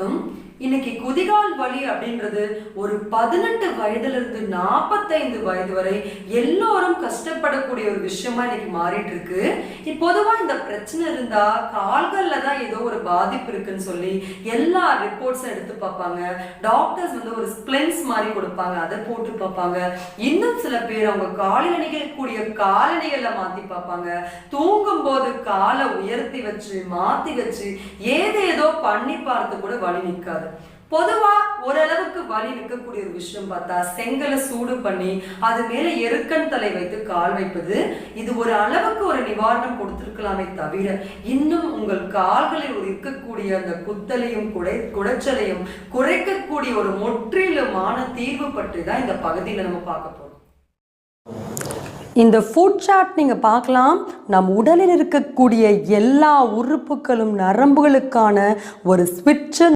வணக்கம். இன்னைக்கு குதிகால் வலி அப்படின்றது ஒரு 18 வயதிலிருந்து 45 வயது வரை எல்லோரும் கஷ்டப்படக்கூடிய ஒரு விஷயமா இன்னைக்கு மாறிட்டு இருக்கு. பொதுவா இந்த பிரச்சனை இருந்தா கால்கள்ல தான் ஏதோ ஒரு பாதிப்பு இருக்குன்னு சொல்லி எல்லா ரிப்போர்ட்ஸும் எடுத்து பார்ப்பாங்க. டாக்டர்ஸ் ஒரு ஸ்பிளின்ஸ் மாதிரி கொடுப்பாங்க, அதை போட்டு பார்ப்பாங்க. இன்னும் சில பேர் அவங்க காலில் அணியக்கூடிய காலணிகளை மாத்தி பார்ப்பாங்க. தூங்கும் போது காலை உயர்த்தி வச்சு மாத்தி வச்சு ஏதேதோ பண்ணி பார்த்து கூட வலி நிற்காது. பொதுவா ஓரளவுக்கு வலி நிற்கக்கூடிய ஒரு விஷயம் பார்த்தா செங்கலை சூடு பண்ணி அது மேல எருக்கன் தலை வைத்து கால் வைப்பது. இது ஒரு அளவுக்கு ஒரு நிவாரணம் கொடுத்திருக்கலாமே தவிர இன்னும் உங்கள் கால்களில் இருக்கக்கூடிய அந்த குத்தலையும் குடைச்சலையும் குறைக்கக்கூடிய ஒரு முற்றிலுமான தீர்வு பற்றி தான் இந்த பகுதியில் நம்ம பார்க்க போறோம். இந்த ஃபுட் சார்ட் நீங்கள் பார்க்கலாம். நம் உடலில் இருக்கக்கூடிய எல்லா உறுப்புகளும் நரம்புகளுக்கான ஒரு ஸ்விட்ச்